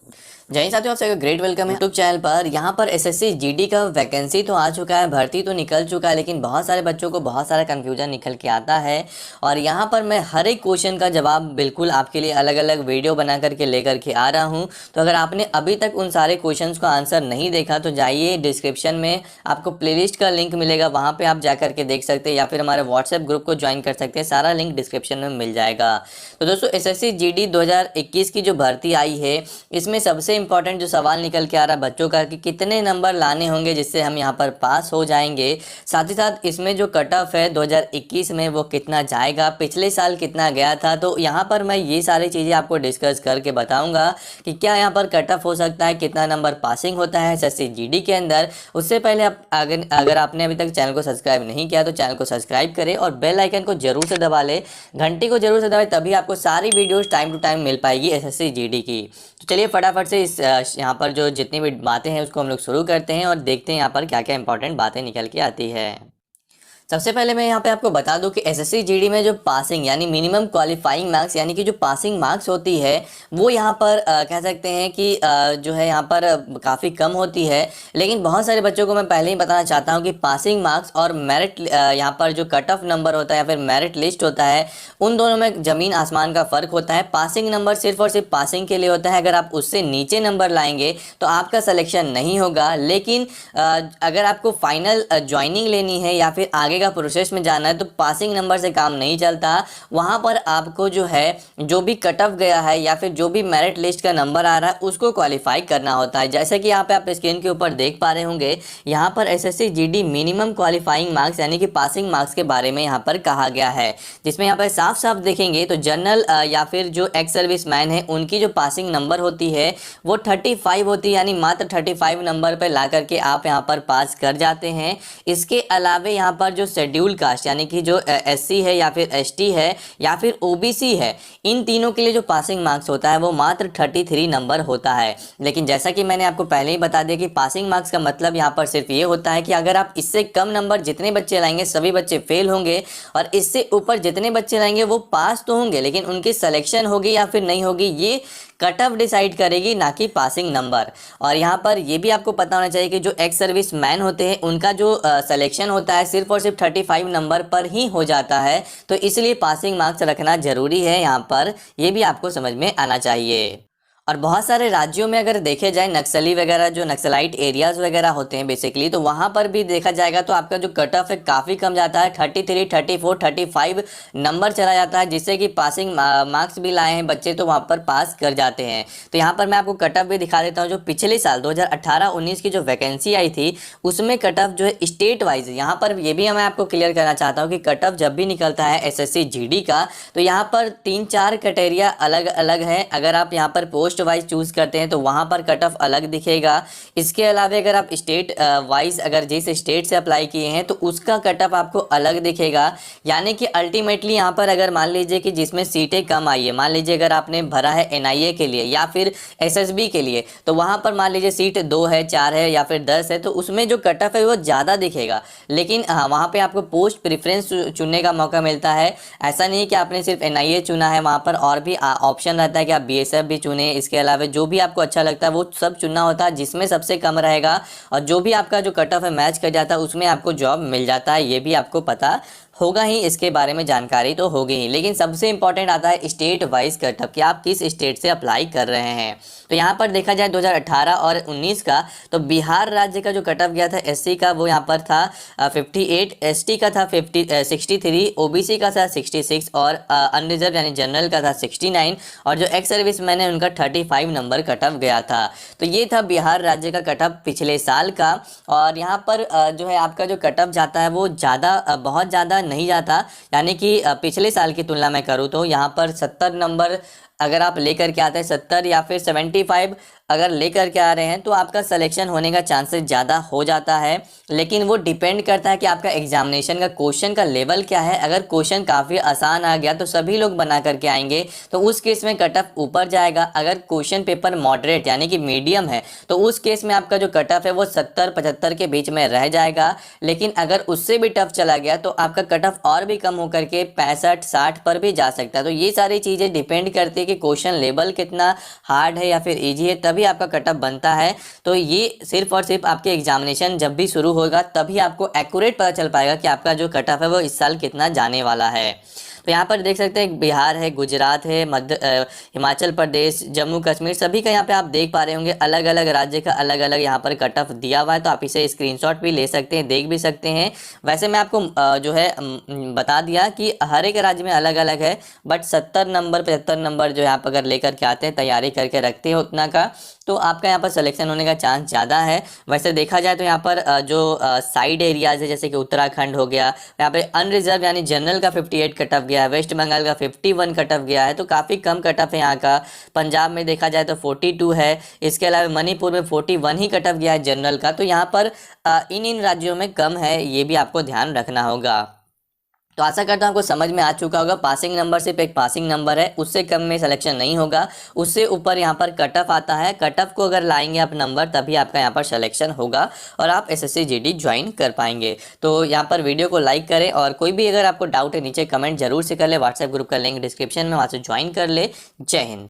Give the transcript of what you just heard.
जय हिंद साथियों, आप सबका ग्रेट वेलकम है यूट्यूब चैनल पर। यहाँ पर एसएससी जीडी का वैकेंसी तो आ चुका है, भर्ती तो निकल चुका है, लेकिन बहुत सारे बच्चों को बहुत सारा कन्फ्यूजन निकल के आता है। और यहाँ पर मैं हर एक क्वेश्चन का जवाब बिल्कुल आपके लिए अलग अलग वीडियो बना करके लेकर के आ रहा हूँ। तो अगर आपने अभी तक उन सारे क्वेश्चन का आंसर नहीं देखा तो जाइए, डिस्क्रिप्शन में आपको प्लेलिस्ट का लिंक मिलेगा, वहाँ पर आप जा करके देख सकते हैं, या फिर हमारे व्हाट्सएप ग्रुप को ज्वाइन कर सकते हैं। सारा लिंक डिस्क्रिप्शन में मिल जाएगा। तो दोस्तों, एसएससी जीडी 2021 की जो भर्ती आई है, इसमें सबसे इंपॉर्टेंट जो सवाल निकल के आ रहा है बच्चों का कि कितने नंबर लाने होंगे जिससे हम यहाँ पर पास हो जाएंगे। साथ ही साथ इसमें जो कट ऑफ है 2021 में वो कितना जाएगा, पिछले साल कितना गया था। तो यहाँ पर मैं ये सारी चीज़ें आपको डिस्कस करके बताऊंगा कि क्या यहाँ पर कट ऑफ हो सकता है, कितना नंबर पासिंग होता है एसएससी जीडी के अंदर। उससे पहले आप अगर आपने अभी तक चैनल को सब्सक्राइब नहीं किया तो चैनल को सब्सक्राइब करें और बेल आइकन को जरूर से दबा लें, घंटी को जरूर से दबाएं, तभी आपको सारी वीडियोस टाइम टू टाइम मिल पाएगी एसएससी जीडी की। तो चलिए फटाफट से इस यहाँ पर जो जितनी भी बातें हैं उसको हम लोग शुरू करते हैं और देखते हैं यहाँ पर क्या क्या इंपॉर्टेंट बातें निकल के आती है। सबसे पहले मैं यहाँ पे आपको बता दूं कि एसएससी जीडी में जो पासिंग यानी मिनिमम क्वालिफाइंग मार्क्स यानी कि जो पासिंग मार्क्स होती है वो यहाँ पर कह सकते हैं कि जो है यहाँ पर काफ़ी कम होती है। लेकिन बहुत सारे बच्चों को मैं पहले ही बताना चाहता हूँ कि पासिंग मार्क्स और मेरिट यहाँ पर जो कट ऑफ नंबर होता है या फिर मेरिट लिस्ट होता है, उन दोनों में ज़मीन आसमान का फ़र्क होता है। पासिंग नंबर सिर्फ और सिर्फ पासिंग के लिए होता है, अगर आप उससे नीचे नंबर लाएंगे तो आपका सिलेक्शन नहीं होगा। लेकिन अगर आपको फाइनल ज्वाइनिंग लेनी है या फिर आगे का प्रोसेस में जाना है तो पासिंग नंबर से काम नहीं चलता। वहां पर आपको जो है जो भी कट ऑफ गया है या फिर जो भी मेरिट लिस्ट का नंबर आ रहा है उसको क्वालिफाई करना होता है। जैसे कि यहाँ पे आप स्क्रीन के ऊपर देख पा रहे होंगे, यहाँ पर SSC GD minimum qualifying marks यानी कि पासिंग मार्क्स के बारे में यहाँ पर कहा गया है, जिसमें यहाँ पर साफ साफ देखेंगे तो जनरल या फिर जो एक्स सर्विस मैन है उनकी जो पासिंग नंबर होती है वो 35 होती है, यानी मात्र 35 नंबर पर ला करके आप यहाँ पर पास कर जाते हैं। इसके अलावा यहाँ पर जो शेड्यूल कास्ट यानी कि जो एससी है या फिर एसटी है या फिर ओबीसी है, इन तीनों के लिए जो पासिंग मार्क्स होता है वो मात्र 33 नंबर होता है। लेकिन जैसा कि मैंने आपको पहले ही बता दिया कि पासिंग मार्क्स का मतलब यहाँ पर सिर्फ ये होता है कि अगर आप इससे कम नंबर जितने बच्चे लाएंगे सभी बच्चे फेल होंगे, और इससे ऊपर जितने बच्चे लाएंगे वो पास तो होंगे, लेकिन उनकी सिलेक्शन होगी या फिर नहीं होगी ये कट ऑफ डिसाइड करेगी, ना कि पासिंग नंबर। और यहाँ पर ये भी आपको पता होना चाहिए कि जो एक्स सर्विस मैन होते हैं उनका जो सिलेक्शन होता है सिर्फ और सिर्फ 35 नंबर पर ही हो जाता है। तो इसलिए पासिंग मार्क्स रखना जरूरी है, यहाँ पर ये भी आपको समझ में आना चाहिए। और बहुत सारे राज्यों में अगर देखे जाए नक्सली वगैरह जो नक्सलाइट एरियाज वगैरह होते हैं बेसिकली, तो वहाँ पर भी देखा जाएगा तो आपका जो कट ऑफ है काफ़ी कम जाता है, 33, 34, 35 नंबर चला जाता है, जिससे कि पासिंग मार्क्स भी लाए हैं बच्चे तो वहाँ पर पास कर जाते हैं। तो यहाँ पर मैं आपको कट ऑफ भी दिखा देता हूँ। जो पिछले साल 2018-19 की जो वैकेंसी आई थी उसमें कट ऑफ जो है स्टेट वाइज, यहाँ पर ये भी मैं आपको क्लियर करना चाहता हूँ कि कट ऑफ जब भी निकलता है एसएससी जीडी का तो यहाँ पर 3-4 क्राइटेरिया अलग अलग हैं। अगर आप यहाँ पर पोस्ट वाइज चूज करते हैं तो वहां पर कट ऑफ अलग दिखेगा। इसके अलावा अगर आप स्टेट वाइज अगर जिस स्टेट से अप्लाई किए हैं तो उसका कट ऑफ आपको अलग दिखेगा। यानी कि अल्टीमेटली यहाँ पर अगर मान लीजिए कि जिसमें सीटें कम आई है, मान लीजिए अगर आपने भरा है एनआईए के लिए या फिर एसएसबी के लिए, तो वहां पर मान लीजिए सीट 2 है, 4 है या फिर 10 है, तो उसमें जो कट ऑफ है वो ज़्यादा दिखेगा। लेकिन हाँ, वहाँ पर आपको पोस्ट प्रेफरेंस चुनने का मौका मिलता है। ऐसा नहीं है कि आपने सिर्फ एनआईए चुना है, वहाँ पर और भी ऑप्शन रहता है कि आप बीएसएफ भी चुने। इसके अलावा जो भी आपको अच्छा लगता है वो सब चुनना होता है, जिसमें सबसे कम रहेगा और जो भी आपका जो कट ऑफ है मैच कर जाता है उसमें आपको जॉब मिल जाता है। ये भी आपको पता होगा ही, इसके बारे में जानकारी तो होगी ही। लेकिन सबसे इंपॉर्टेंट आता है स्टेट वाइज कट ऑफ कि आप किस स्टेट से अप्लाई कर रहे हैं। तो यहाँ पर देखा जाए 2018 और 19 का तो बिहार राज्य का जो कट ऑफ गया था एससी का वो यहाँ पर था 58, एसटी का था 63, ओबीसी का था 66 और अनरिजर्व यानी जनरल का था 69 और जो एक्स सर्विस मैन है उनका 35 नंबर कट ऑफ गया था। तो ये था बिहार राज्य का कट ऑफ पिछले साल का। और यहाँ पर जो है आपका जो कट ऑफ जाता है वो ज़्यादा बहुत ज़्यादा नहीं जाता, यानी कि पिछले साल की तुलना में करूँ तो यहाँ पर 70 नंबर अगर आप लेकर के आते हैं, 70 या फिर 75 अगर लेकर के आ रहे हैं तो आपका सिलेक्शन होने का चांसेस ज़्यादा हो जाता है। लेकिन वो डिपेंड करता है कि आपका एग्जामिनेशन का क्वेश्चन का लेवल क्या है। अगर क्वेश्चन काफ़ी आसान आ गया तो सभी लोग बना करके आएंगे, तो उस केस में कट ऑफ ऊपर जाएगा। अगर क्वेश्चन पेपर मॉडरेट यानी कि मीडियम है तो उस केस में आपका जो कट ऑफ है वो 70-75 के बीच में रह जाएगा। लेकिन अगर उससे भी टफ चला गया तो आपका कट ऑफ और भी कम होकर के 65-60 पर भी जा सकता है। तो ये सारी चीज़ें डिपेंड करती कि क्वेश्चन लेवल कितना हार्ड है या फिर ईजी है, तभी आपका कट ऑफ बनता है। तो ये सिर्फ और सिर्फ आपके एग्जामिनेशन जब भी शुरू होगा तभी आपको एक्यूरेट पता चल पाएगा कि आपका जो कट ऑफ है वो इस साल कितना जाने वाला है। तो यहाँ पर देख सकते हैं बिहार है, गुजरात है, हिमाचल प्रदेश, जम्मू कश्मीर, सभी का यहाँ पे आप देख पा रहे होंगे अलग अलग राज्य का अलग अलग यहाँ पर कट ऑफ दिया हुआ है। तो आप इसे स्क्रीनशॉट भी ले सकते हैं, देख भी सकते हैं। वैसे मैं आपको जो है बता दिया कि हर एक राज्य में अलग अलग है, बट 70 नंबर 75 नंबर जो है आप अगर लेकर के आते हैं, तैयारी करके रखते हैं उतना का, तो आपका यहाँ पर सिलेक्शन होने का चांस ज़्यादा है। वैसे देखा जाए तो यहाँ पर जो साइड एरियाज है जैसे कि उत्तराखंड हो गया, यहाँ पे अनरिजर्व यानी जनरल का 58 कट ऑफ गया है, वेस्ट बंगाल का 51 कट ऑफ गया है, तो काफ़ी कम कट ऑफ है यहाँ का। पंजाब में देखा जाए तो 42 है, इसके अलावा मणिपुर में 41 ही कट ऑफ गया है जनरल का। तो यहाँ पर इन राज्यों में कम है, ये भी आपको ध्यान रखना होगा। तो आशा करता हूँ आपको समझ में आ चुका होगा। पासिंग नंबर सिर्फ एक पासिंग नंबर है, उससे कम में सिलेक्शन नहीं होगा, उससे ऊपर यहाँ पर कट ऑफ आता है। कट ऑफ को अगर लाएंगे आप नंबर, तभी आपका यहाँ पर सिलेक्शन होगा और आप एसएससी जीडी ज्वाइन कर पाएंगे। तो यहाँ पर वीडियो को लाइक करें और कोई भी अगर आपको डाउट है नीचे कमेंट जरूर से कर ले। व्हाट्सएप ग्रुप का लिंक डिस्क्रिप्शन में, वहाँ से ज्वाइन कर ले। जय हिंद।